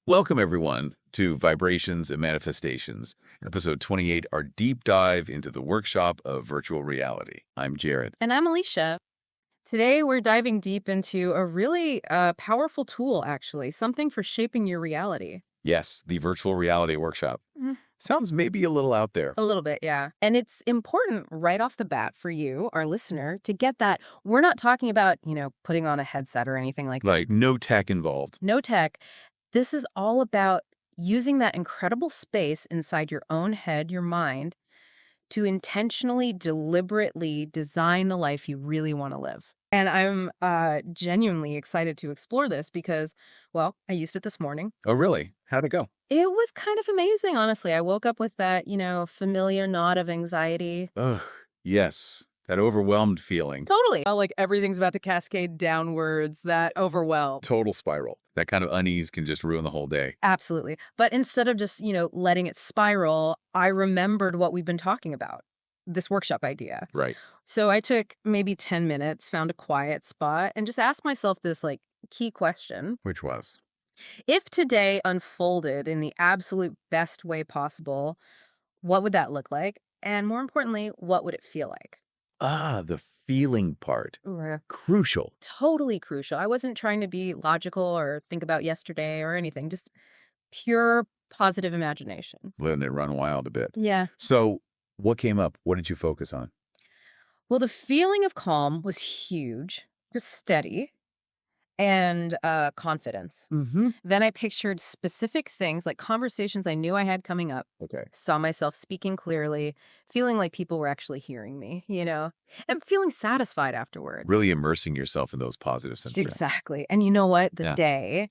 Welcome, everyone, to Vibrations and Manifestations, episode 28, our deep dive into the workshop of virtual reality. I'm Jared. And I'm Alicia. Today, we're diving deep into a really powerful tool, actually, something for shaping your reality. Yes, the virtual reality workshop. Mm. Sounds maybe a little out there. A little bit, yeah. And it's important right off the bat for you, our listener, to get that we're not talking about, putting on a headset or anything like that. Like, no tech involved. No tech. This is all about using that incredible space inside your own head, your mind, to intentionally, deliberately design the life you really want to live. And I'm genuinely excited to explore this because, well, I used it this morning. Oh, really? How'd it go? It was kind of amazing, honestly. I woke up with that, familiar knot of anxiety. Ugh, yes. That overwhelmed feeling. Totally. Like everything's about to cascade downwards, that overwhelm. Total spiral. That kind of unease can just ruin the whole day. Absolutely. But instead of just, letting it spiral, I remembered what we've been talking about, this workshop idea. Right. So I took maybe 10 minutes, found a quiet spot, and just asked myself this, key question. Which was? If today unfolded in the absolute best way possible, what would that look like? And more importantly, what would it feel like? Ah, the feeling part. Ooh, Crucial. totally crucial. I wasn't trying to be logical or think about yesterday or anything, just pure positive imagination. Letting it run wild a bit. Yeah. So, what came up? What did you focus on? Well, the feeling of calm was huge, just steady, and confidence. Mm-hmm. Then I pictured specific things like conversations I knew I had coming up, Okay. saw myself speaking clearly, feeling like people were actually hearing me, and feeling satisfied afterward. Really immersing yourself in those positive sensations. Exactly. And you know what? The Yeah. day,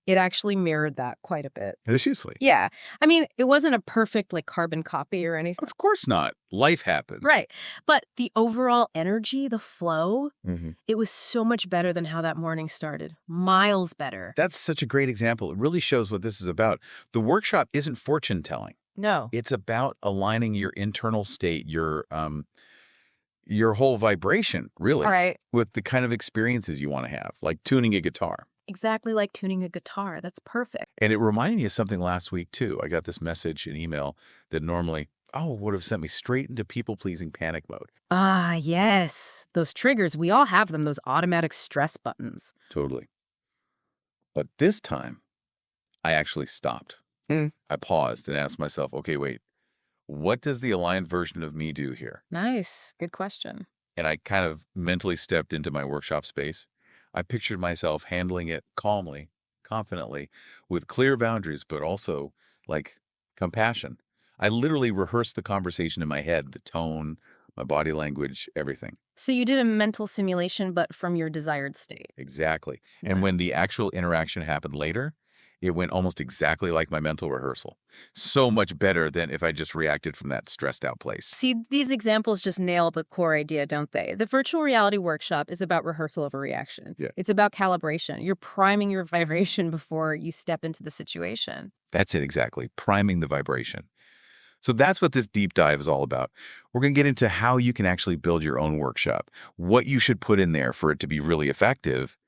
it actually mirrored that quite a bit. Seriously. Yeah. I mean, it wasn't a perfect carbon copy or anything. Of course not. Life happens. Right. But the overall energy, the flow, Mm-hmm. it was so much better than how that morning started. Miles better. That's such a great example. It really shows what this is about. The workshop isn't fortune telling. No. It's about aligning your internal state, your whole vibration, really, All right. with the kind of experiences you want to have, like tuning a guitar. Exactly like tuning a guitar. That's perfect. And it reminded me of something last week, too. I got this message, an email that normally, would have sent me straight into people-pleasing panic mode. Ah, yes. Those triggers, we all have them, those automatic stress buttons. Totally. But this time, I actually stopped. I paused and asked myself, okay, wait, what does the aligned version of me do here? Nice. Good question. And I kind of mentally stepped into my workshop space. I pictured myself handling it calmly, confidently, with clear boundaries, but also like compassion. I literally rehearsed the conversation in my head, the tone, my body language, everything. So you did a mental simulation, but from your desired state. Exactly. And when the actual interaction happened later, it went almost exactly like my mental rehearsal. So much better than if I just reacted from that stressed out place. See, these examples just nail the core idea, don't they? The virtual reality workshop is about rehearsal of a reaction. Yeah. It's about calibration. You're priming your vibration before you step into the situation. That's it, exactly. Priming the vibration. So that's what this deep dive is all about. We're going to get into how you can actually build your own workshop, what you should put in there for it to be really effective,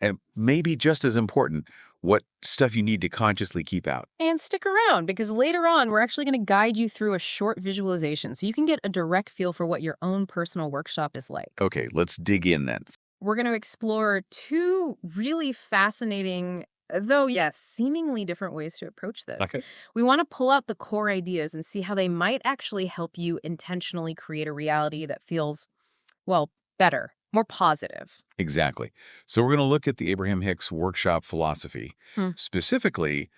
and maybe just as important, what stuff you need to consciously keep out. And stick around, because later on, we're actually going to guide you through a short visualization so you can get a direct feel for what your own personal workshop is like. Okay, let's dig in then. We're going to explore two really fascinating, though, yes, seemingly different ways to approach this. Okay. We want to pull out the core ideas and see how they might actually help you intentionally create a reality that feels, well, better, more positive. Exactly. So we're going to look at the Abraham Hicks workshop philosophy, specifically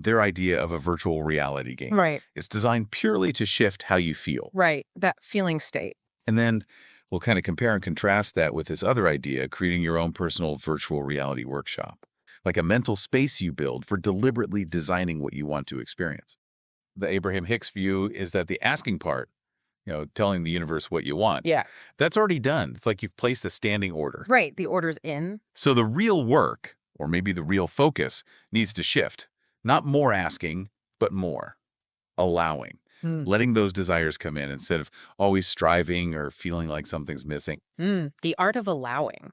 their idea of a virtual reality game. Right. It's designed purely to shift how you feel. Right. That feeling state. And then we'll kind of compare and contrast that with this other idea, creating your own personal virtual reality workshop, like a mental space you build for deliberately designing what you want to experience. The Abraham Hicks view is that the asking part, telling the universe what you want, Yeah. that's already done. It's like you've placed a standing order. Right. The order's in. So the real work, or maybe the real focus, needs to shift. Not more asking, but more allowing. Letting those desires come in instead of always striving or feeling like something's missing. The art of allowing.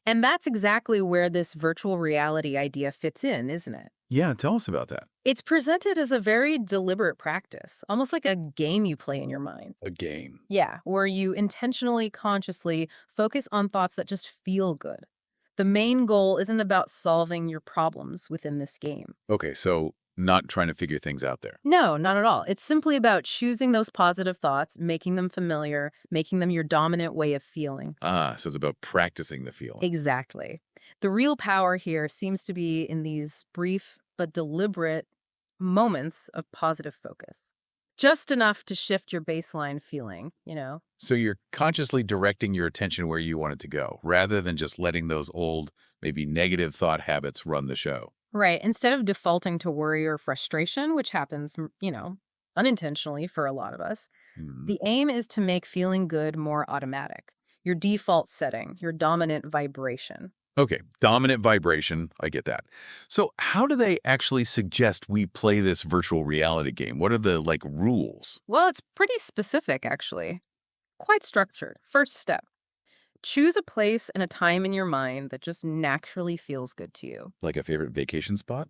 And that's exactly where this virtual reality idea fits in, isn't it? Yeah, tell us about that. It's presented as a very deliberate practice, almost like a game you play in your mind. A game. Yeah, where you intentionally, consciously focus on thoughts that just feel good. The main goal isn't about solving your problems within this game. Okay, so not trying to figure things out there. No, not at all. It's simply about choosing those positive thoughts, making them familiar, making them your dominant way of feeling. Ah, so it's about practicing the feeling. Exactly. The real power here seems to be in these brief but deliberate moments of positive focus. Just enough to shift your baseline feeling. So you're consciously directing your attention where you want it to go, rather than just letting those old, maybe negative thought habits run the show. Right. Instead of defaulting to worry or frustration, which happens, unintentionally for a lot of us, Mhm. the aim is to make feeling good more automatic. Your default setting, your dominant vibration. Okay, dominant vibration, I get that. So how do they actually suggest we play this virtual reality game? What are the, like, rules? Well, it's pretty specific, actually. Quite structured. First step, choose a place and a time in your mind that just naturally feels good to you. Like a favorite vacation spot?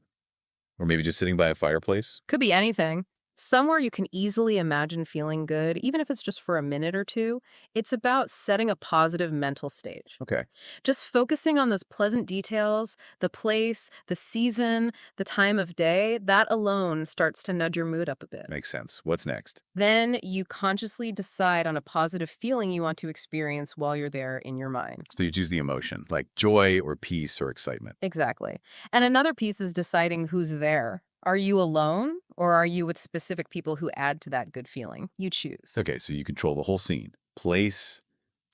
Or maybe just sitting by a fireplace? Could be anything. Somewhere you can easily imagine feeling good, even if it's just for a minute or two. It's about setting a positive mental stage. Okay, Just focusing on those pleasant details, the place, the season, the time of day, that alone starts to nudge your mood up a bit. makes sense. What's next? Then you consciously decide on a positive feeling you want to experience while you're there in your mind. So you choose the emotion, like joy or peace or excitement. Exactly. And another piece is deciding who's there. Are you alone or are you with specific people who add to that good feeling? You choose. Okay, so you control the whole scene. Place,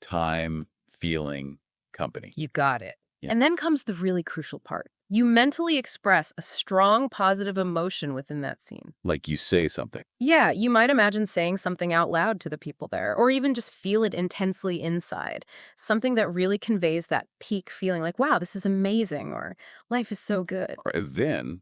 time, feeling, company. You got it. Yeah. And then comes the really crucial part. You mentally express a strong positive emotion within that scene. Like you say something. Yeah, you might imagine saying something out loud to the people there, or even just feel it intensely inside. Something that really conveys that peak feeling like, wow, this is amazing, or life is so good. Then,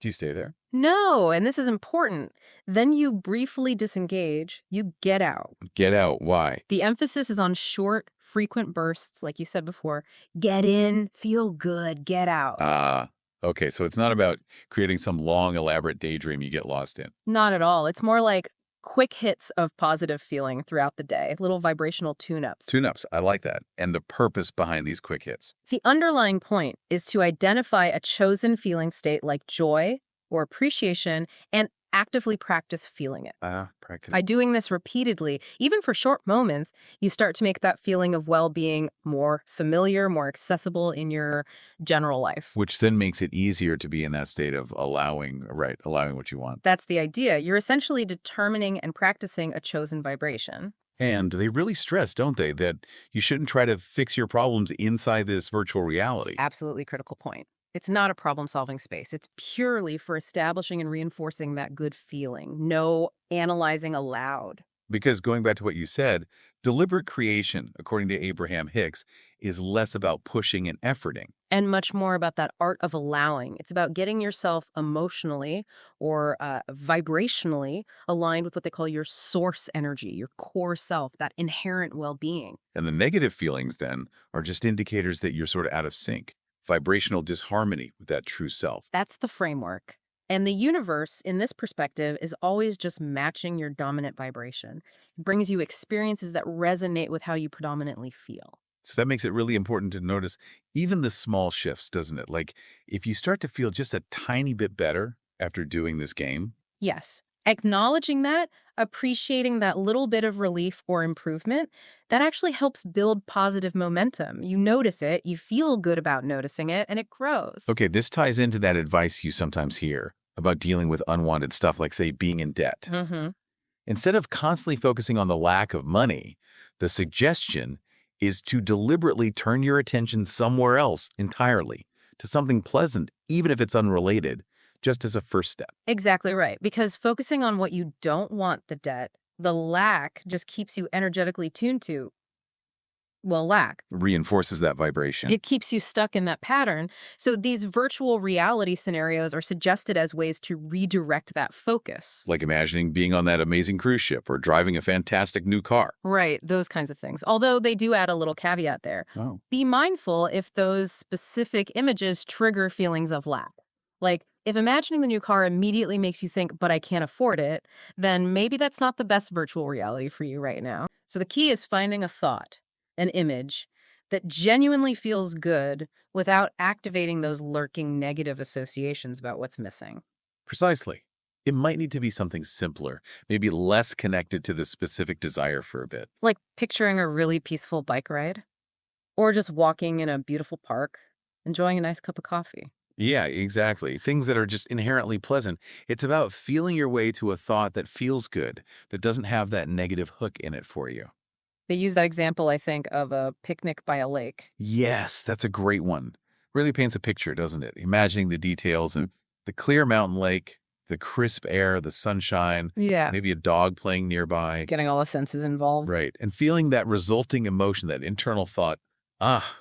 do you stay there? No, and this is important. Then you briefly disengage, you get out. Get out. Why? The emphasis is on short, frequent bursts, like you said before. Get in, feel good, get out. Ah, okay. So it's not about creating some long, elaborate daydream you get lost in. Not at all. It's more like quick hits of positive feeling throughout the day, little vibrational tune-ups. Tune-ups. I like that. And the purpose behind these quick hits. The underlying point is to identify a chosen feeling state like joy or appreciation and actively practice feeling it. Practice. By doing this repeatedly, even for short moments, you start to make that feeling of well-being more familiar, more accessible in your general life. Which then makes it easier to be in that state of allowing, right, allowing what you want. That's the idea. You're essentially determining and practicing a chosen vibration. And they really stress, don't they, that you shouldn't try to fix your problems inside this virtual reality. Absolutely critical point. It's not a problem-solving space. It's purely for establishing and reinforcing that good feeling. No analyzing aloud. Because going back to what you said, deliberate creation, according to Abraham Hicks, is less about pushing and efforting. And much more about that art of allowing. It's about getting yourself emotionally or vibrationally aligned with what they call your source energy, your core self, that inherent well-being. And the negative feelings, then, are just indicators that you're sort of out of sync, vibrational disharmony with that true self. That's the framework. And the universe, in this perspective, is always just matching your dominant vibration. It brings you experiences that resonate with how you predominantly feel. So that makes it really important to notice even the small shifts, doesn't it? Like if you start to feel just a tiny bit better after doing this game, Yes. Acknowledging that, appreciating that little bit of relief or improvement, that actually helps build positive momentum. You notice it, you feel good about noticing it, and it grows. okay, this ties into that advice you sometimes hear about dealing with unwanted stuff, like, say, being in debt. Mm-hmm. Instead of constantly focusing on the lack of money, the suggestion is to deliberately turn your attention somewhere else entirely, to something pleasant, even if it's unrelated, just as a first step. Exactly right. Because focusing on what you don't want, the debt, the lack just keeps you energetically tuned to, well, lack. Reinforces that vibration. It keeps you stuck in that pattern. So these virtual reality scenarios are suggested as ways to redirect that focus. Like imagining being on that amazing cruise ship or driving a fantastic new car. Right, those kinds of things. Although they do add a little caveat there. Oh. Be mindful if those specific images trigger feelings of lack. Like, If imagining the new car immediately makes you think, but I can't afford it, then maybe that's not the best virtual reality for you right now. So the key is finding a thought, an image that genuinely feels good without activating those lurking negative associations about what's missing. Precisely. It might need to be something simpler, maybe less connected to the specific desire for a bit. Like picturing a really peaceful bike ride, or just walking in a beautiful park, enjoying a nice cup of coffee. Yeah, exactly. Things that are just inherently pleasant. It's about feeling your way to a thought that feels good, that doesn't have that negative hook in it for you. They use that example, I think, of a picnic by a lake. Yes, that's a great one. Really paints a picture, doesn't it? Imagining the details and the clear mountain lake, the crisp air, the sunshine, Yeah. maybe a dog playing nearby. Getting all the senses involved. Right. And feeling that resulting emotion, that internal thought, ah,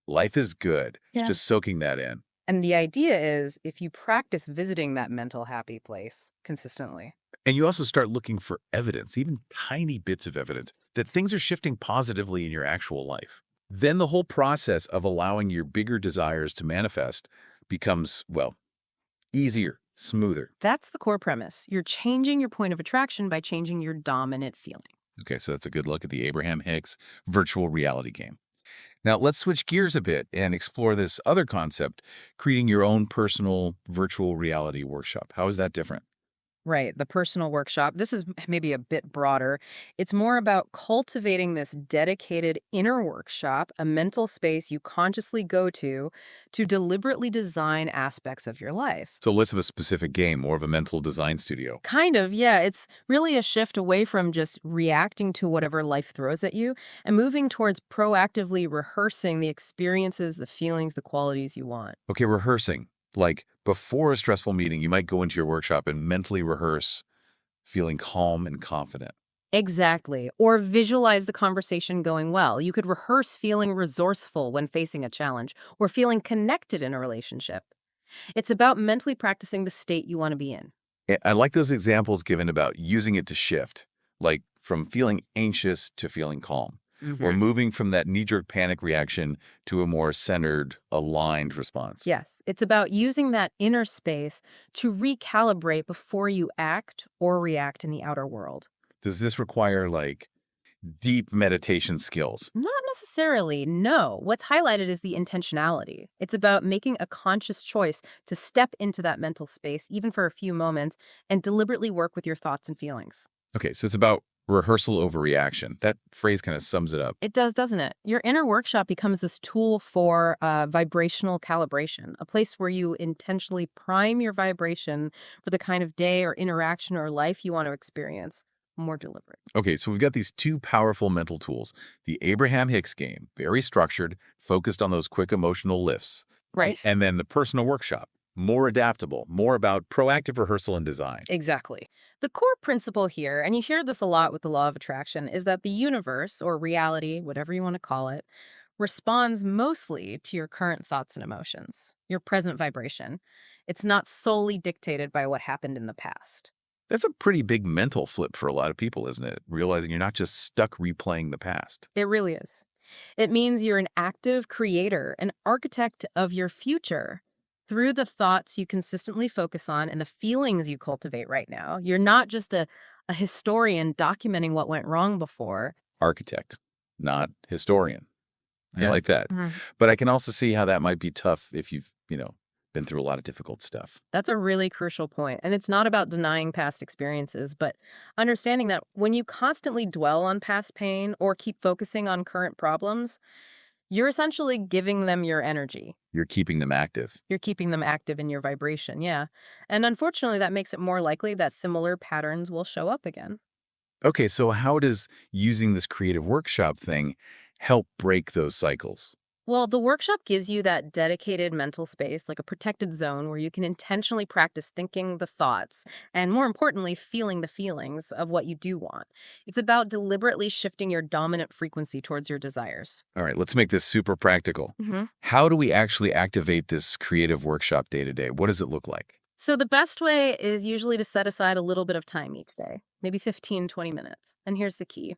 life is good. Yeah. Just soaking that in. And the idea is if you practice visiting that mental happy place consistently. And you also start looking for evidence, even tiny bits of evidence, that things are shifting positively in your actual life. Then the whole process of allowing your bigger desires to manifest becomes, well, easier, smoother. That's the core premise. You're changing your point of attraction by changing your dominant feeling. Okay, so that's a good look at the Abraham Hicks virtual reality game. Now, let's switch gears a bit and explore this other concept, creating your own personal virtual reality workshop. How is that different? Right, the personal workshop. This is maybe a bit broader. It's more about cultivating this dedicated inner workshop, a mental space you consciously go to deliberately design aspects of your life. So less of a specific game, more of a mental design studio. Kind of, yeah. It's really a shift away from just reacting to whatever life throws at you and moving towards proactively rehearsing the experiences, the feelings, the qualities you want. Okay, rehearsing. Like before a stressful meeting, you might go into your workshop and mentally rehearse feeling calm and confident. Exactly. Or visualize the conversation going well. You could rehearse feeling resourceful when facing a challenge or feeling connected in a relationship. It's about mentally practicing the state you want to be in. I like those examples given about using it to shift, like from feeling anxious to feeling calm, or Hmm. moving from that knee-jerk panic reaction to a more centered, aligned response. Yes, it's about using that inner space to recalibrate before you act or react in the outer world. Does this require like deep meditation skills? Not necessarily, no. What's highlighted is the intentionality. It's about making a conscious choice to step into that mental space, even for a few moments, and deliberately work with your thoughts and feelings. Okay, so it's about rehearsal over reaction. That phrase kind of sums it up. It does, doesn't it? Your inner workshop becomes this tool for vibrational calibration, a place where you intentionally prime your vibration for the kind of day or interaction or life you want to experience. More deliberate. Okay, so we've got these two powerful mental tools. The Abraham Hicks game, very structured, focused on those quick emotional lifts. Right. And then the personal workshop, more adaptable, more about proactive rehearsal and design. Exactly. The core principle here, and you hear this a lot with the law of attraction, is that the universe, or reality, whatever you want to call it, responds mostly to your current thoughts and emotions, your present vibration. It's not solely dictated by what happened in the past. That's a pretty big mental flip for a lot of people, isn't it? Realizing you're not just stuck replaying the past. It really is. It means you're an active creator, an architect of your future. Through the thoughts you consistently focus on and the feelings you cultivate right now, you're not just a historian documenting what went wrong before. Architect, not historian. I Yeah. like that. Mhm. But I can also see how that might be tough if you've been through a lot of difficult stuff. That's a really crucial point. And it's not about denying past experiences, but understanding that when you constantly dwell on past pain or keep focusing on current problems, you're essentially giving them your energy. You're keeping them active. You're keeping them active in your vibration, yeah. And unfortunately, that makes it more likely that similar patterns will show up again. Okay, so how does using this creative workshop thing help break those cycles? Well, the workshop gives you that dedicated mental space, like a protected zone where you can intentionally practice thinking the thoughts and, more importantly, feeling the feelings of what you do want. It's about deliberately shifting your dominant frequency towards your desires. All right, let's make this super practical. Hmm. How do we actually activate this creative workshop day to day? What does it look like? So, the best way is usually to set aside a little bit of time each day, maybe 15, 20 minutes. And here's the key: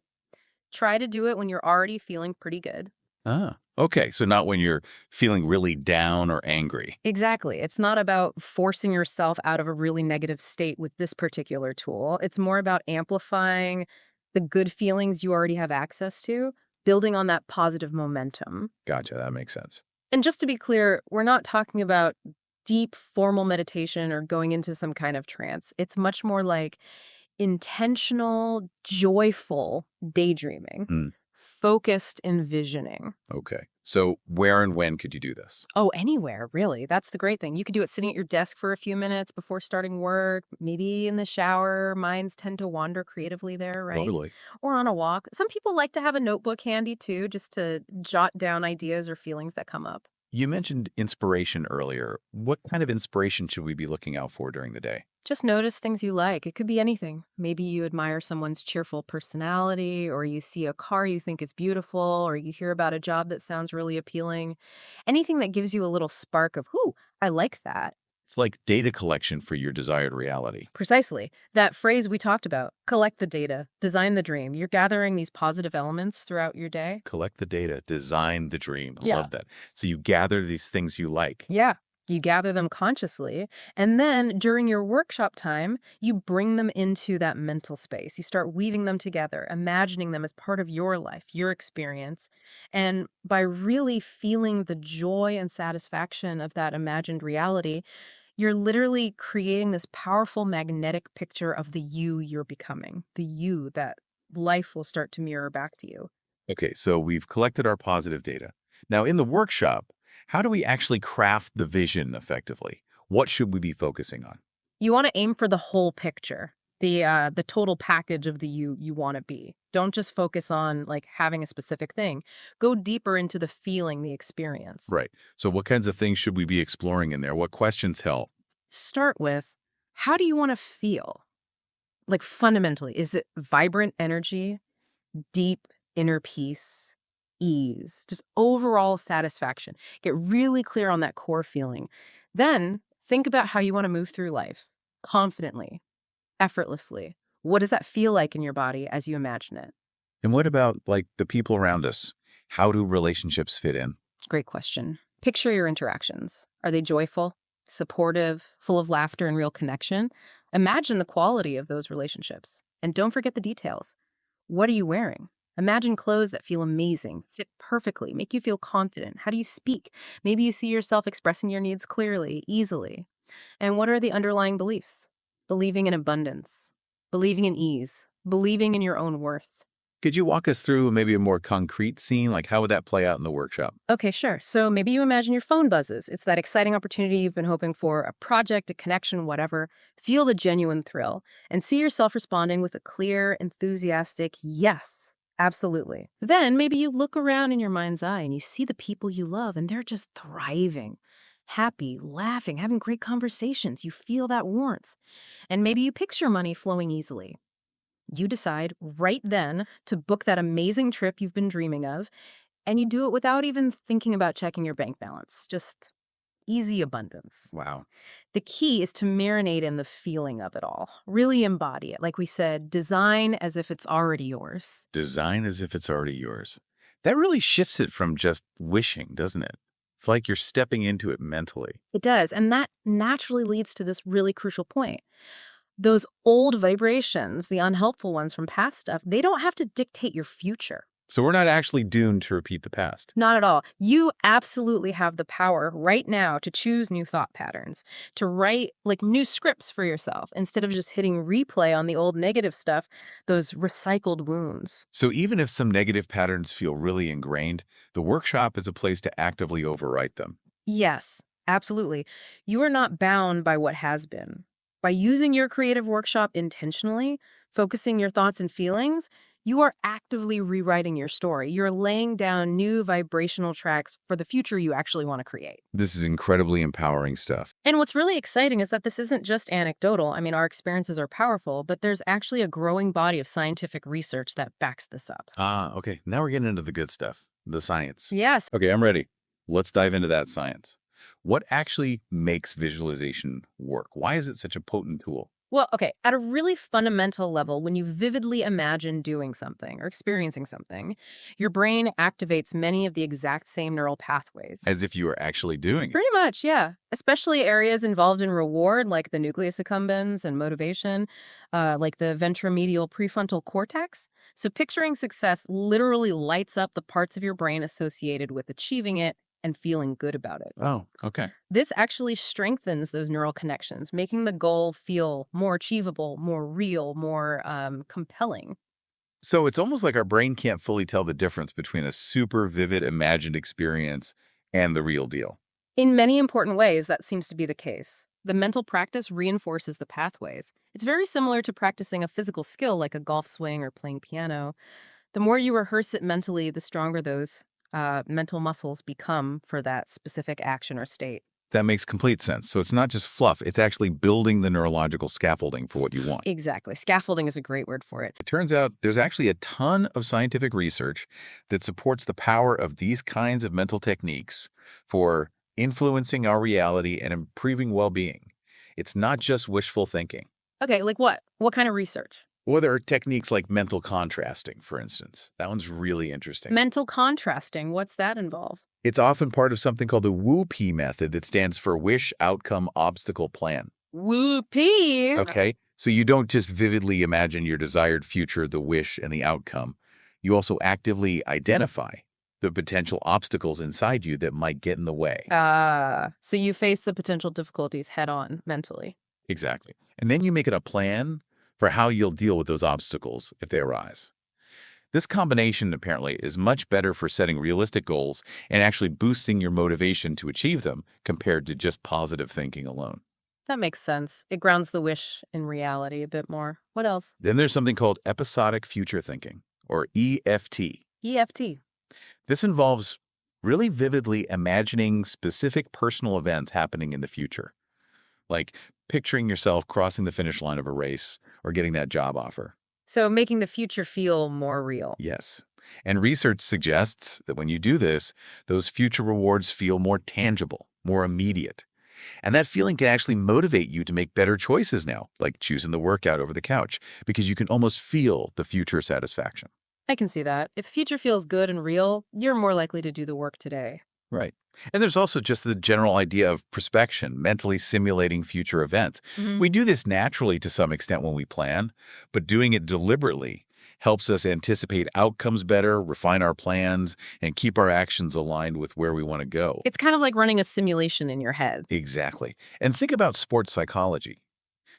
try to do it when you're already feeling pretty good. Ah, okay. So not when you're feeling really down or angry. Exactly. It's not about forcing yourself out of a really negative state with this particular tool. It's more about amplifying the good feelings you already have access to, building on that positive momentum. Gotcha. That makes sense. And just to be clear, we're not talking about deep formal meditation or going into some kind of trance. It's much more like intentional, joyful daydreaming, Hmm. focused envisioning. Okay. So where and when could you do this? Oh, anywhere, really. That's the great thing. You could do it sitting at your desk for a few minutes before starting work, maybe in the shower. Minds tend to wander creatively there, right? Totally. Or on a walk. Some people like to have a notebook handy too, just to jot down ideas or feelings that come up. You mentioned inspiration earlier. What kind of inspiration should we be looking out for during the day? Just notice things you like. It could be anything. Maybe you admire someone's cheerful personality, or you see a car you think is beautiful, or you hear about a job that sounds really appealing. Anything that gives you a little spark of, "Ooh, I like that." It's like data collection for your desired reality. Precisely. That phrase we talked about, collect the data, design the dream. You're gathering these positive elements throughout your day. Collect the data, design the dream. I Yeah. love that. So you gather these things you like. Yeah. You gather them consciously. And then during your workshop time, you bring them into that mental space. You start weaving them together, imagining them as part of your life, your experience. And by really feeling the joy and satisfaction of that imagined reality, you're literally creating this powerful magnetic picture of the you you're becoming, the you that life will start to mirror back to you. Okay, so we've collected our positive data. Now, in the workshop, how do we actually craft the vision effectively? What should we be focusing on? You want to aim for the whole picture, the total package of the you want to be. Don't just focus on like having a specific thing. Go deeper into the feeling, the experience. Right. So what kinds of things should we be exploring in there? What questions help? Start with, how do you want to feel? Like fundamentally, is it vibrant energy, deep inner peace, ease, just overall satisfaction? Get really clear on that core feeling. Then think about how you want to move through life confidently, effortlessly. What does that feel like in your body as you imagine it? And what about like the people around us? How do relationships fit in? Great question. Picture your interactions. Are they joyful, supportive, full of laughter and real connection? Imagine the quality of those relationships. And don't forget the details. What are you wearing? Imagine clothes that feel amazing, fit perfectly, make you feel confident. How do you speak? Maybe you see yourself expressing your needs clearly, easily. And what are the underlying beliefs? Believing in abundance, believing in ease, believing in your own worth. Could you walk us through maybe a more concrete scene? Like how would that play out in the workshop? Okay, sure. So maybe you imagine your phone buzzes. It's that exciting opportunity you've been hoping for, a project, a connection, whatever. Feel the genuine thrill and see yourself responding with a clear, enthusiastic yes. Absolutely. Then maybe you look around in your mind's eye and you see the people you love and they're just thriving, happy, laughing, having great conversations. You feel that warmth. And maybe you picture money flowing easily. You decide right then to book that amazing trip you've been dreaming of, and you do it without even thinking about checking your bank balance. Just easy abundance. Wow. The key is to marinate in the feeling of it all. Really embody it. Like we said, design as if it's already yours. Design as if it's already yours. That really shifts it from just wishing, doesn't it? It's like you're stepping into it mentally. It does. And that naturally leads to this really crucial point. Those old vibrations, the unhelpful ones from past stuff, they don't have to dictate your future. So we're not actually doomed to repeat the past. Not at all. You absolutely have the power right now to choose new thought patterns, to write like new scripts for yourself instead of just hitting replay on the old negative stuff, those recycled wounds. So even if some negative patterns feel really ingrained, the workshop is a place to actively overwrite them. Yes, absolutely. You are not bound by what has been. By using your creative workshop intentionally, focusing your thoughts and feelings, you are actively rewriting your story. You're laying down new vibrational tracks for the future you actually want to create. This is incredibly empowering stuff. And what's really exciting is that this isn't just anecdotal. I mean, our experiences are powerful, but there's actually a growing body of scientific research that backs this up. Ah, okay. Now we're getting into the good stuff, the science. Yes. Okay, I'm ready. Let's dive into that science. What actually makes visualization work? Why is it such a potent tool? Well, okay, at a really fundamental level, when you vividly imagine doing something or experiencing something, your brain activates many of the exact same neural pathways. As if you were actually doing it. Pretty much, yeah. Especially areas involved in reward, like the nucleus accumbens, and motivation, like the ventromedial prefrontal cortex. So picturing success literally lights up the parts of your brain associated with achieving it and feeling good about it. Oh, okay. This actually strengthens those neural connections, making the goal feel more achievable, more real, more compelling. So it's almost like our brain can't fully tell the difference between a super vivid imagined experience and the real deal. In many important ways, that seems to be the case. The mental practice reinforces the pathways. It's very similar to practicing a physical skill like a golf swing or playing piano. The more you rehearse it mentally, the stronger those mental muscles become for that specific action or state. That makes complete sense. So it's not just fluff, it's actually building the neurological scaffolding for what you want. Exactly. Scaffolding is a great word for it. It turns out there's actually a ton of scientific research that supports the power of these kinds of mental techniques for influencing our reality and improving well-being. It's not just wishful thinking. Okay, like what? What kind of research? Or there are techniques like mental contrasting, for instance. That one's really interesting. Mental contrasting, what's that involve? It's often part of something called the WOOP method that stands for Wish Outcome Obstacle Plan. Whoopee! Okay? So you don't just vividly imagine your desired future, the wish, and the outcome. You also actively identify the potential obstacles inside you that might get in the way. So you face the potential difficulties head on mentally. Exactly. And then you make it a plan for how you'll deal with those obstacles if they arise. This combination, apparently, is much better for setting realistic goals and actually boosting your motivation to achieve them compared to just positive thinking alone. That makes sense. It grounds the wish in reality a bit more. What else? Then there's something called episodic future thinking, or EFT. EFT. This involves really vividly imagining specific personal events happening in the future, like picturing yourself crossing the finish line of a race or getting that job offer. So making the future feel more real. Yes. And research suggests that when you do this, those future rewards feel more tangible, more immediate. And that feeling can actually motivate you to make better choices now, like choosing the workout over the couch, because you can almost feel the future satisfaction. I can see that. If future feels good and real, you're more likely to do the work today. Right. And there's also just the general idea of prospection, mentally simulating future events. Hmm. We do this naturally to some extent when we plan, but doing it deliberately helps us anticipate outcomes better, refine our plans, and keep our actions aligned with where we want to go. It's kind of like running a simulation in your head. Exactly. And think about sports psychology.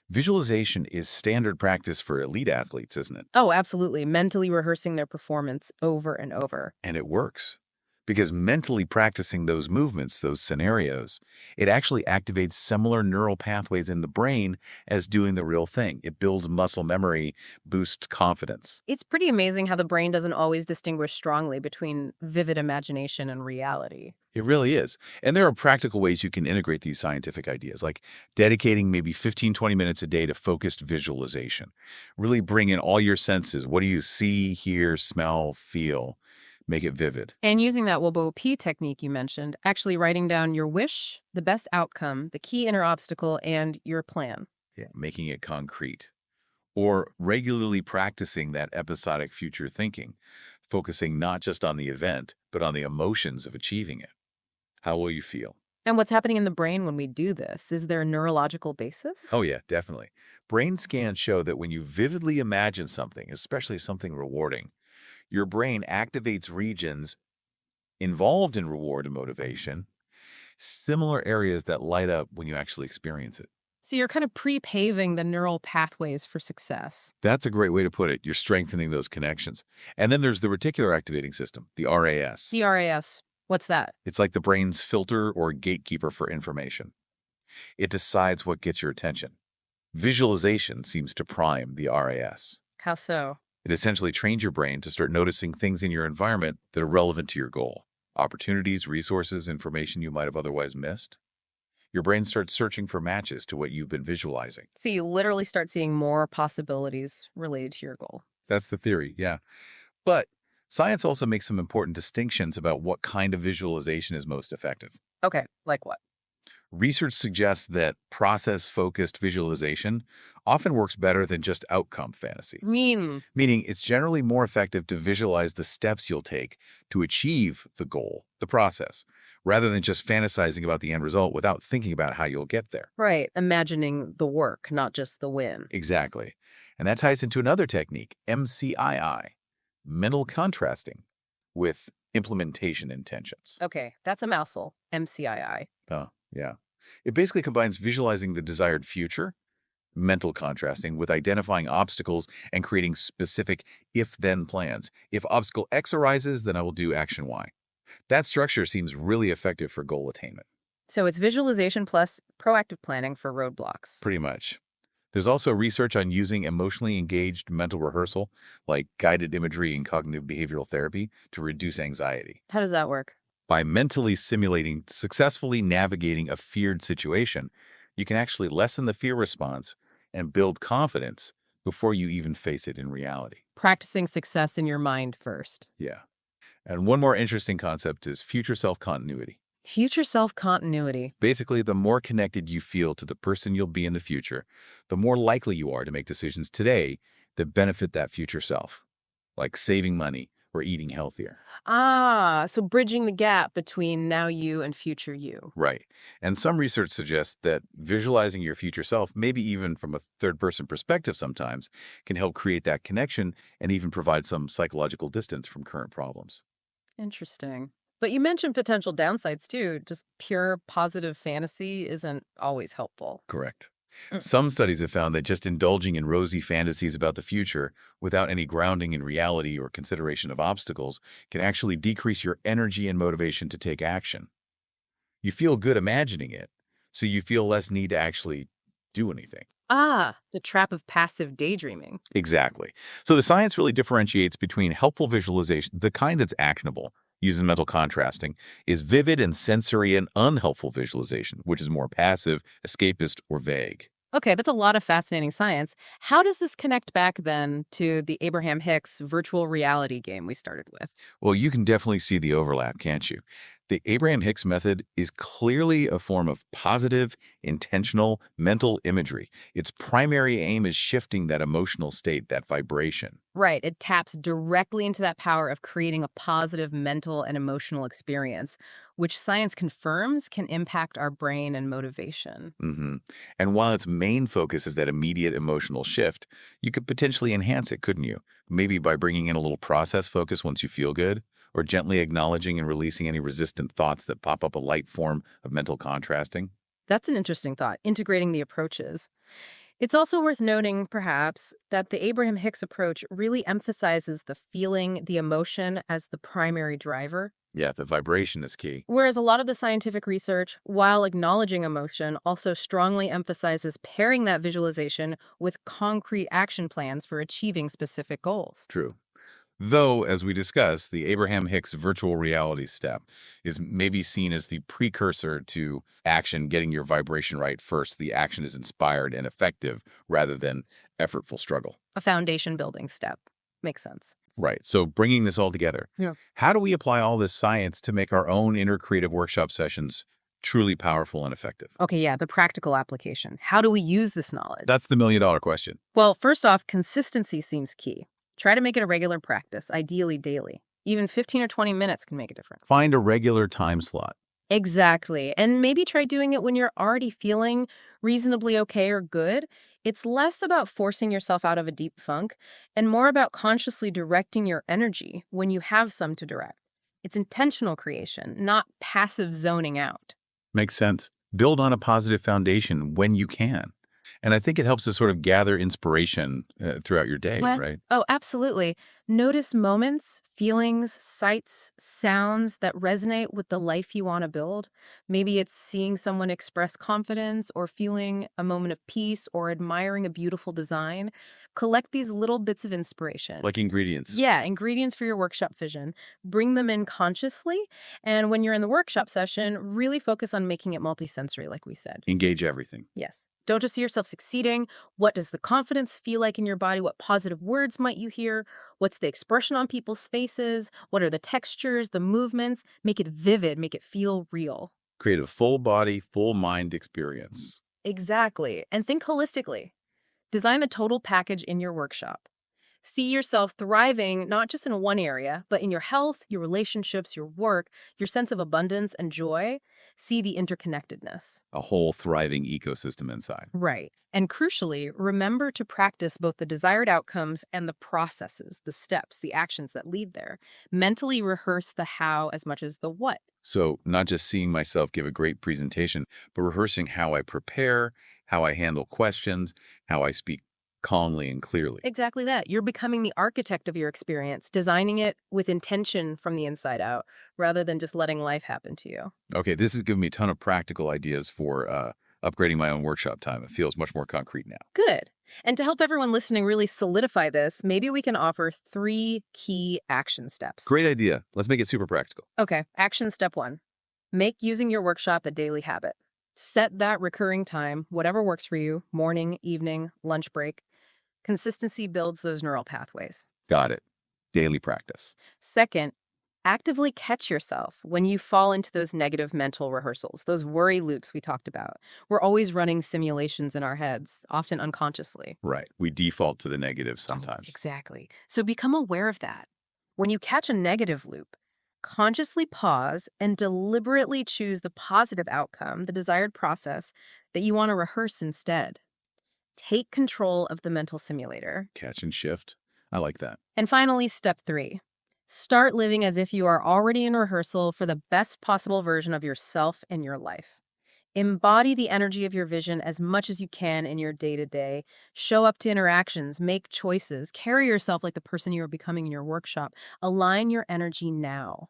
Visualization is standard practice for elite athletes, isn't it? Oh, absolutely. Mentally rehearsing their performance over and over. And it works. Because mentally practicing those movements, those scenarios, it actually activates similar neural pathways in the brain as doing the real thing. It builds muscle memory, boosts confidence. It's pretty amazing how the brain doesn't always distinguish strongly between vivid imagination and reality. It really is. And there are practical ways you can integrate these scientific ideas, like dedicating maybe 15, 20 minutes a day to focused visualization. Really bring in all your senses. What do you see, hear, smell, feel? Make it vivid. And using that WOOP technique you mentioned, actually writing down your wish, the best outcome, the key inner obstacle, and your plan. Yeah, making it concrete. Or regularly practicing that episodic future thinking, focusing not just on the event, but on the emotions of achieving it. How will you feel? And what's happening in the brain when we do this? Is there a neurological basis? Oh yeah, definitely. Brain scans show that when you vividly imagine something, especially something rewarding, your brain activates regions involved in reward and motivation, similar areas that light up when you actually experience it. So you're kind of pre-paving the neural pathways for success. That's a great way to put it. You're strengthening those connections. And then there's the reticular activating system, the RAS. CRAS. What's that? It's like the brain's filter or gatekeeper for information. It decides what gets your attention. Visualization seems to prime the RAS. How so? It essentially trains your brain to start noticing things in your environment that are relevant to your goal. Opportunities, resources, information you might have otherwise missed. Your brain starts searching for matches to what you've been visualizing. So you literally start seeing more possibilities related to your goal. That's the theory, yeah. But science also makes some important distinctions about what kind of visualization is most effective. Okay, like what? Research suggests that process-focused visualization often works better than just outcome fantasy, Mean. meaning it's generally more effective to visualize the steps you'll take to achieve the goal, the process, rather than just fantasizing about the end result without thinking about how you'll get there. Right. Imagining the work, not just the win. Exactly. And that ties into another technique, MCII, mental contrasting, with implementation intentions. Okay, that's a mouthful. MCII. Oh, yeah. It basically combines visualizing the desired future, mental contrasting, with identifying obstacles and creating specific if-then plans. If obstacle X arises, then I will do action Y. That structure seems really effective for goal attainment. So it's visualization plus proactive planning for roadblocks. Pretty much. There's also research on using emotionally engaged mental rehearsal, like guided imagery and cognitive behavioral therapy, to reduce anxiety. How does that work? By mentally simulating successfully navigating a feared situation, you can actually lessen the fear response and build confidence before you even face it in reality. Practicing success in your mind first. Yeah. And one more interesting concept is future self-continuity. Future self continuity. Basically, the more connected you feel to the person you'll be in the future, the more likely you are to make decisions today that benefit that future self, like saving money or eating healthier. Ah, so bridging the gap between now you and future you. Right. And some research suggests that visualizing your future self, maybe even from a third-person perspective sometimes, can help create that connection and even provide some psychological distance from current problems. Interesting. But you mentioned potential downsides too. Just pure positive fantasy isn't always helpful. Correct. Mm. Some studies have found that just indulging in rosy fantasies about the future without any grounding in reality or consideration of obstacles can actually decrease your energy and motivation to take action. You feel good imagining it, so you feel less need to actually do anything. Ah, the trap of passive daydreaming. Exactly. So the science really differentiates between helpful visualization, the kind that's actionable, uses mental contrasting, is vivid and sensory, and unhelpful visualization, which is more passive, escapist, or vague. Okay, that's a lot of fascinating science. How does this connect back then to the Abraham Hicks virtual reality game we started with? Well, you can definitely see the overlap, can't you? The Abraham Hicks method is clearly a form of positive, intentional mental imagery. Its primary aim is shifting that emotional state, that vibration. Right, it taps directly into that power of creating a positive mental and emotional experience, which science confirms can impact our brain and motivation. hmm And while its main focus is that immediate emotional shift, you could potentially enhance it, couldn't you? Maybe by bringing in a little process focus once you feel good, or gently acknowledging and releasing any resistant thoughts that pop up, a light form of mental contrasting. That's an interesting thought, integrating the approaches. It's also worth noting, perhaps, that the Abraham Hicks approach really emphasizes the feeling, the emotion as the primary driver. Yeah, the vibration is key. Whereas a lot of the scientific research, while acknowledging emotion, also strongly emphasizes pairing that visualization with concrete action plans for achieving specific goals. True. Though, as we discussed, the Abraham Hicks virtual reality step is maybe seen as the precursor to action, getting your vibration right first. The action is inspired and effective rather than effortful struggle. A foundation building step. Makes sense. Right. So bringing this all together, Yeah. how do we apply all this science to make our own inner creative workshop sessions truly powerful and effective? Okay, yeah, the practical application. How do we use this knowledge? That's the million-dollar question. Well, first off, consistency seems key. Try to make it a regular practice, ideally daily. Even 15 or 20 minutes can make a difference. Find a regular time slot. Exactly. And maybe try doing it when you're already feeling reasonably okay or good. It's less about forcing yourself out of a deep funk and more about consciously directing your energy when you have some to direct. It's intentional creation, not passive zoning out. Makes sense. Build on a positive foundation when you can. And I think it helps to sort of gather inspiration throughout your day, What? right? Oh, absolutely. Notice moments, feelings, sights, sounds that resonate with the life you want to build. Maybe it's seeing someone express confidence or feeling a moment of peace or admiring a beautiful design. Collect these little bits of inspiration. Like ingredients. Yeah, ingredients for your workshop vision. Bring them in consciously. And when you're in the workshop session, really focus on making it multisensory, like we said. Engage everything. Yes. Don't just see yourself succeeding. What does the confidence feel like in your body? What positive words might you hear? What's the expression on people's faces? What are the textures, the movements? Make it vivid, make it feel real. Create a full body, full mind experience. Exactly. And think holistically. Design the total package in your workshop. See yourself thriving not just in one area, but in your health, your relationships, your work, your sense of abundance and joy. See the interconnectedness. A whole thriving ecosystem inside. Right. And crucially, remember to practice both the desired outcomes and the processes, the steps, the actions that lead there. Mentally rehearse the how as much as the what. So not just seeing myself give a great presentation, but rehearsing how I prepare, how I handle questions, how I speak calmly and clearly. Exactly that. You're becoming the architect of your experience, designing it with intention from the inside out, rather than just letting life happen to you. Okay, this has given me a ton of practical ideas for upgrading my own workshop time. It feels much more concrete now. Good. And to help everyone listening really solidify this, maybe we can offer 3 key action steps. Great idea. Let's make it super practical. Okay, action step 1. Make using your workshop a daily habit. Set that recurring time, whatever works for you, morning, evening, lunch break. Consistency builds those neural pathways. Got it. Daily practice. Second, actively catch yourself when you fall into those negative mental rehearsals, those worry loops we talked about. We're always running simulations in our heads, often unconsciously. Right. We default to the negative sometimes. Exactly. So become aware of that. When you catch a negative loop, consciously pause and deliberately choose the positive outcome, the desired process that you want to rehearse instead. Take control of the mental simulator. Catch and shift. I like that. And finally, step 3. Start living as if you are already in rehearsal for the best possible version of yourself and your life. Embody the energy of your vision as much as you can in your day-to-day. Show up to interactions, make choices, carry yourself like the person you are becoming in your workshop. Align your energy now.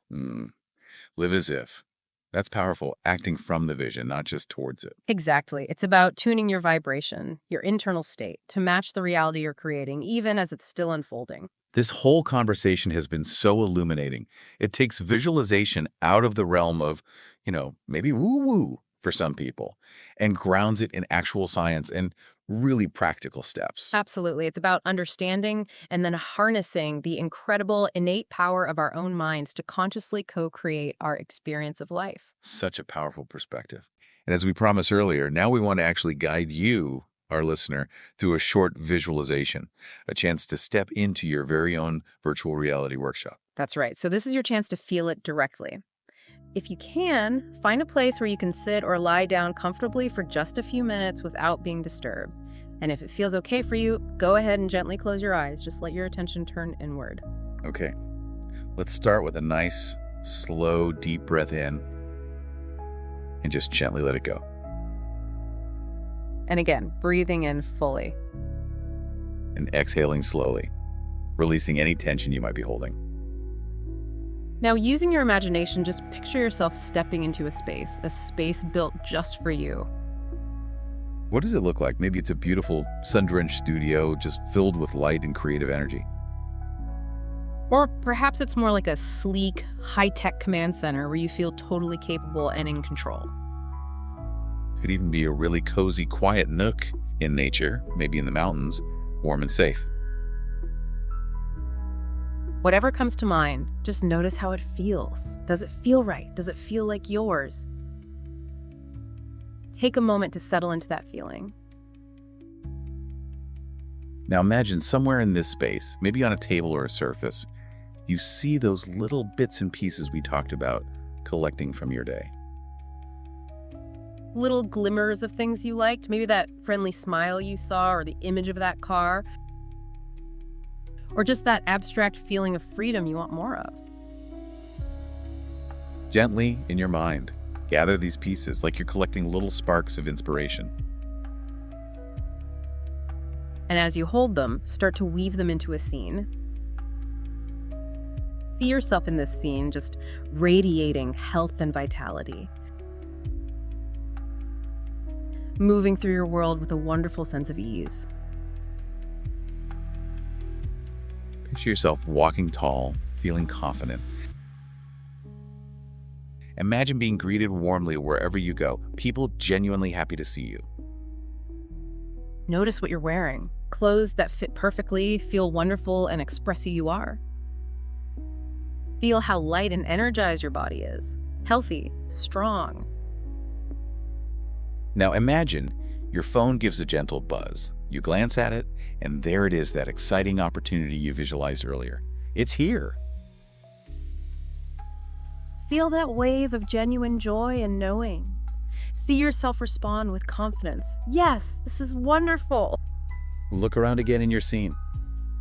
Live as if. That's powerful. Acting from the vision, not just towards it. Exactly. It's about tuning your vibration, your internal state, to match the reality you're creating, even as it's still unfolding. This whole conversation has been so illuminating. It takes visualization out of the realm of, maybe woo-woo for some people, and grounds it in actual science and really practical steps. Absolutely. It's about understanding and then harnessing the incredible innate power of our own minds to consciously co-create our experience of life. Such a powerful perspective. And as we promised earlier, now we want to actually guide you, our listener, through a short visualization, a chance to step into your very own virtual reality workshop. That's right. So this is your chance to feel it directly. If you can, find a place where you can sit or lie down comfortably for just a few minutes without being disturbed. And if it feels okay for you, go ahead and gently close your eyes. Just let your attention turn inward. Okay, let's start with a nice, slow, deep breath in and just gently let it go. And again, breathing in fully. And exhaling slowly, releasing any tension you might be holding. Now, using your imagination, just picture yourself stepping into a space built just for you. What does it look like? Maybe it's a beautiful, sun-drenched studio just filled with light and creative energy. Or perhaps it's more like a sleek, high-tech command center where you feel totally capable and in control. Could even be a really cozy, quiet nook in nature, maybe in the mountains, warm and safe. Whatever comes to mind, just notice how it feels. Does it feel right? Does it feel like yours? Take a moment to settle into that feeling. Now imagine somewhere in this space, maybe on a table or a surface, you see those little bits and pieces we talked about collecting from your day. Little glimmers of things you liked, maybe that friendly smile you saw or the image of that car, or just that abstract feeling of freedom you want more of. Gently, in your mind, gather these pieces like you're collecting little sparks of inspiration. And as you hold them, start to weave them into a scene. See yourself in this scene, just radiating health and vitality. Moving through your world with a wonderful sense of ease. Picture yourself walking tall, feeling confident. Imagine being greeted warmly wherever you go, people genuinely happy to see you. Notice what you're wearing. Clothes that fit perfectly, feel wonderful, and express who you are. Feel how light and energized your body is. Healthy, strong. Now imagine your phone gives a gentle buzz. You glance at it, and there it is, that exciting opportunity you visualized earlier. It's here. Feel that wave of genuine joy and knowing. See yourself respond with confidence. Yes, this is wonderful. Look around again in your scene.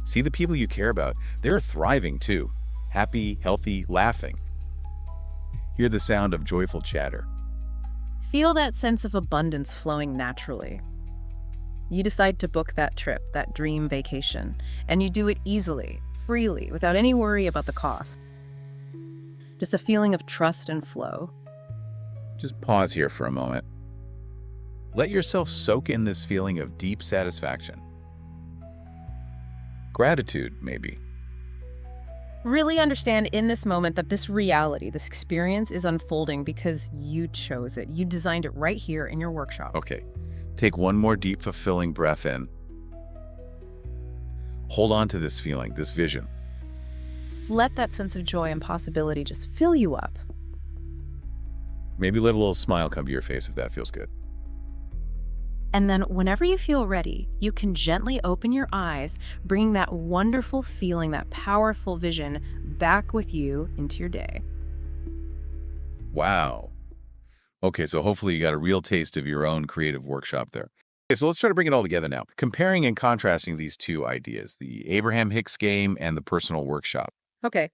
See the people you care about. They're thriving too. Happy, healthy, laughing. Hear the sound of joyful chatter. Feel that sense of abundance flowing naturally. You decide to book that trip, that dream vacation, and you do it easily, freely, without any worry about the cost. Just a feeling of trust and flow. Just pause here for a moment. Let yourself soak in this feeling of deep satisfaction. Gratitude, maybe. Really understand in this moment that this reality, this experience is unfolding because you chose it. You designed it right here in your workshop. Okay, take one more deep, fulfilling breath in. Hold on to this feeling, this vision. Let that sense of joy and possibility just fill you up. Maybe let a little smile come to your face if that feels good. And then whenever you feel ready, you can gently open your eyes, bringing that wonderful feeling, that powerful vision back with you into your day. Wow. Okay, so hopefully you got a real taste of your own creative workshop there. Okay, so let's try to bring it all together now. Comparing and contrasting these two ideas, the Abraham Hicks game and the personal workshop. Okay.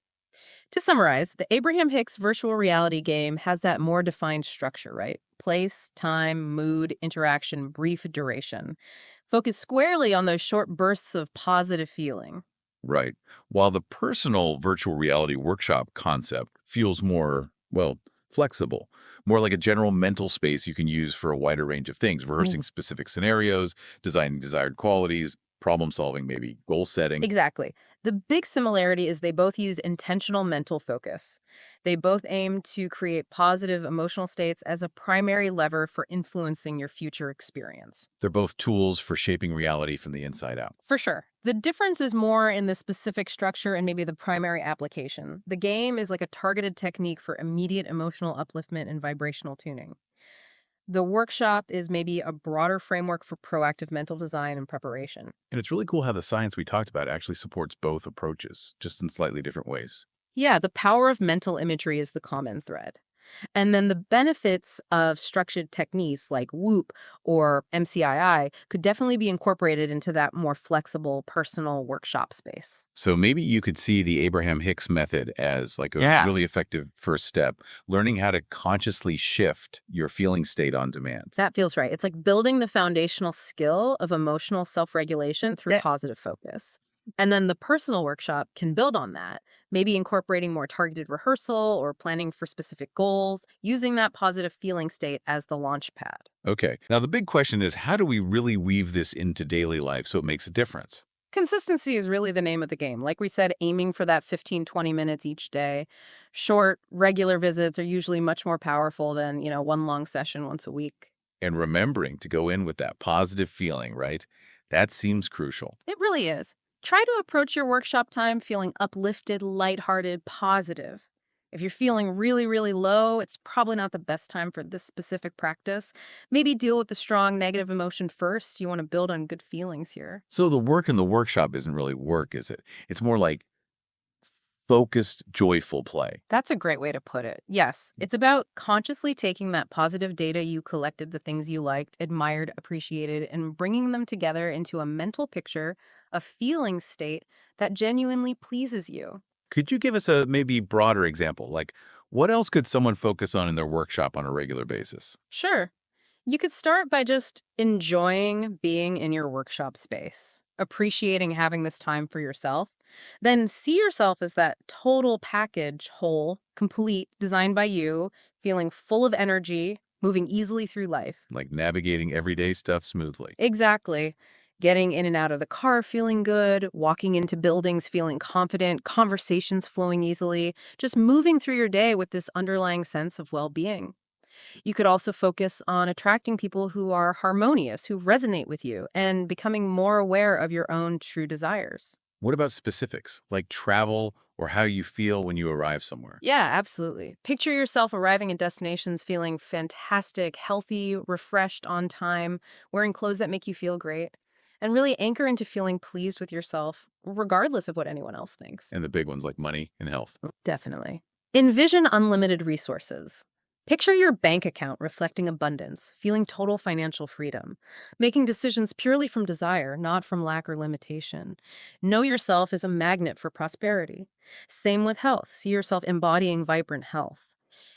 To summarize, the Abraham Hicks virtual reality game has that more defined structure, right? Place, time, mood, interaction, brief duration. Focus squarely on those short bursts of positive feeling. Right. While the personal virtual reality workshop concept feels more, well, flexible, more like a general mental space you can use for a wider range of things, rehearsing specific scenarios, designing desired qualities, problem solving, maybe goal setting. Exactly. The big similarity is they both use intentional mental focus. They both aim to create positive emotional states as a primary lever for influencing your future experience. They're both tools for shaping reality from the inside out. For sure. The difference is more in the specific structure and maybe the primary application. The game is like a targeted technique for immediate emotional upliftment and vibrational tuning. The workshop is maybe a broader framework for proactive mental design and preparation. And it's really cool how the science we talked about actually supports both approaches, just in slightly different ways. Yeah, the power of mental imagery is the common thread. And then the benefits of structured techniques like WOOP or MCII could definitely be incorporated into that more flexible personal workshop space. So maybe you could see the Abraham Hicks method as like a really effective first step, learning how to consciously shift your feeling state on demand. That feels right. It's like building the foundational skill of emotional self-regulation through positive focus. And then the personal workshop can build on that, maybe incorporating more targeted rehearsal or planning for specific goals, using that positive feeling state as the launch pad. Okay. Now, the big question is, how do we really weave this into daily life so it makes a difference? Consistency is really the name of the game. Like we said, aiming for that 15, 20 minutes each day. Short, regular visits are usually much more powerful than, one long session once a week. And remembering to go in with that positive feeling, right? That seems crucial. It really is. Try to approach your workshop time feeling uplifted, lighthearted, positive. If you're feeling really, really low, it's probably not the best time for this specific practice. Maybe deal with the strong negative emotion first. You want to build on good feelings here. So the work in the workshop isn't really work, is it? It's more like focused, joyful play. That's a great way to put it. Yes, it's about consciously taking that positive data you collected, the things you liked, admired, appreciated, and bringing them together into a mental picture, a feeling state that genuinely pleases you. Could you give us a maybe broader example? Like, what else could someone focus on in their workshop on a regular basis? Sure. You could start by just enjoying being in your workshop space, appreciating having this time for yourself. Then see yourself as that total package, whole, complete, designed by you, feeling full of energy, moving easily through life. Like navigating everyday stuff smoothly. Exactly. Getting in and out of the car feeling good, walking into buildings feeling confident, conversations flowing easily, just moving through your day with this underlying sense of well-being. You could also focus on attracting people who are harmonious, who resonate with you, and becoming more aware of your own true desires. What about specifics, like travel or how you feel when you arrive somewhere? Yeah, absolutely. Picture yourself arriving at destinations feeling fantastic, healthy, refreshed, on time, wearing clothes that make you feel great, and really anchor into feeling pleased with yourself, regardless of what anyone else thinks. And the big ones like money and health. Definitely. Envision unlimited resources. Picture your bank account reflecting abundance, feeling total financial freedom, making decisions purely from desire, not from lack or limitation. Know yourself as a magnet for prosperity. Same with health. See yourself embodying vibrant health.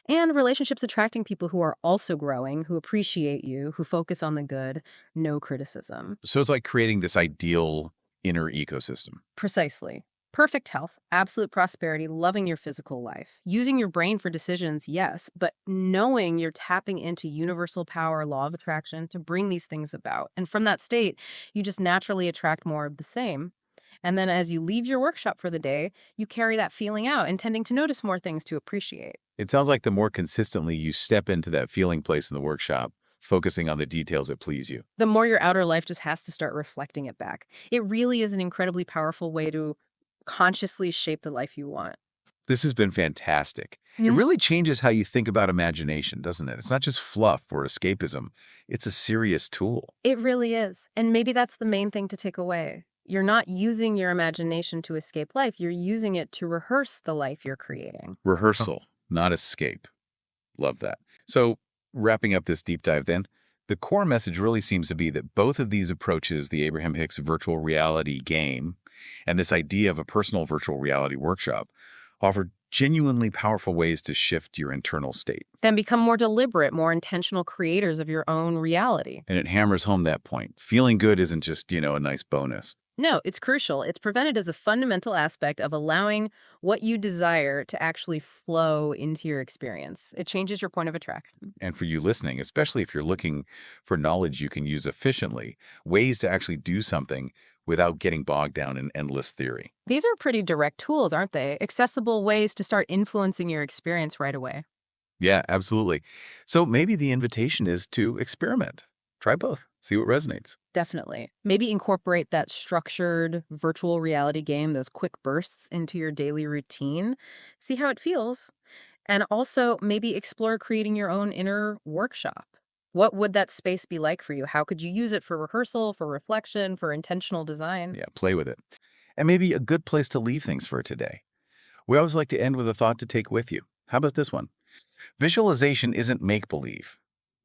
And relationships attracting people who are also growing, who appreciate you, who focus on the good, no criticism. So it's like creating this ideal inner ecosystem. Precisely. Perfect health, absolute prosperity, loving your physical life. Using your brain for decisions, yes, but knowing you're tapping into universal power, law of attraction to bring these things about. And from that state, you just naturally attract more of the same. And then as you leave your workshop for the day, you carry that feeling out, intending to notice more things to appreciate. It sounds like the more consistently you step into that feeling place in the workshop, focusing on the details that please you. The more your outer life just has to start reflecting it back. It really is an incredibly powerful way to consciously shape the life you want. This has been fantastic. It Yeah. really changes how you think about imagination, doesn't it? It's not just fluff or escapism. It's a serious tool. It really is. And maybe that's the main thing to take away. You're not using your imagination to escape life. You're using it to rehearse the life you're creating. Rehearsal, not escape. Love that. So, wrapping up this deep dive then, the core message really seems to be that both of these approaches, the Abraham Hicks virtual reality game and this idea of a personal virtual reality workshop, offer genuinely powerful ways to shift your internal state. Then become more deliberate, more intentional creators of your own reality. And it hammers home that point. Feeling good isn't just, a nice bonus. No, it's crucial. It's presented as a fundamental aspect of allowing what you desire to actually flow into your experience. It changes your point of attraction. And for you listening, especially if you're looking for knowledge you can use efficiently, ways to actually do something without getting bogged down in endless theory. These are pretty direct tools, aren't they? Accessible ways to start influencing your experience right away. Yeah, absolutely. So maybe the invitation is to experiment. Try both. See what resonates. Definitely. Maybe incorporate that structured virtual reality game, those quick bursts into your daily routine. See how it feels. And also maybe explore creating your own inner workshop. What would that space be like for you? How could you use it for rehearsal, for reflection, for intentional design? Yeah, play with it. And maybe a good place to leave things for today. We always like to end with a thought to take with you. How about this one? Visualization isn't make-believe.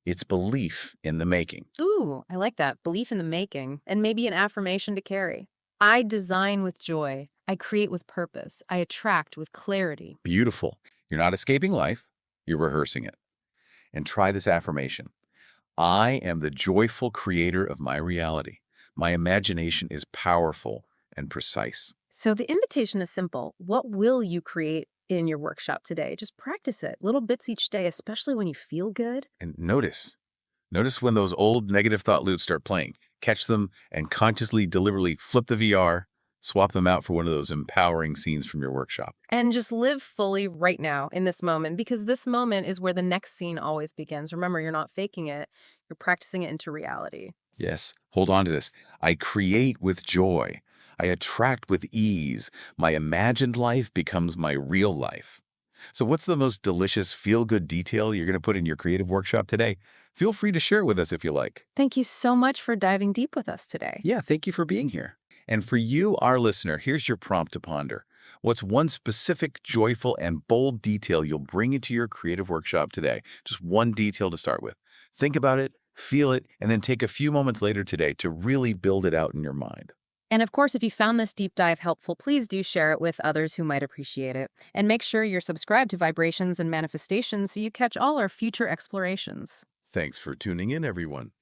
It's belief in the making. Ooh, I like that. Belief in the making, and maybe an affirmation to carry. I design with joy. I create with purpose. I attract with clarity. Beautiful. You're not escaping life. You're rehearsing it. And try this affirmation. I am the joyful creator of my reality. My imagination is powerful and precise. So the invitation is simple. What will you create in your workshop today? Just practice it, little bits each day, especially when you feel good. And notice when those old negative thought loops start playing. Catch them and consciously, deliberately flip the VR, swap them out for one of those empowering scenes from your workshop. And just live fully right now in this moment, because this moment is where the next scene always begins. Remember, you're not faking it, you're practicing it into reality. Yes, hold on to this. I create with joy. I attract with ease. My imagined life becomes my real life. So what's the most delicious feel-good detail you're going to put in your creative workshop today? Feel free to share with us if you like. Thank you so much for diving deep with us today. Yeah, thank you for being here. And for you, our listener, here's your prompt to ponder. What's one specific, joyful, and bold detail you'll bring into your creative workshop today? Just one detail to start with. Think about it, feel it, and then take a few moments later today to really build it out in your mind. And of course, if you found this deep dive helpful, please do share it with others who might appreciate it. And make sure you're subscribed to Vibrations and Manifestations so you catch all our future explorations. Thanks for tuning in, everyone.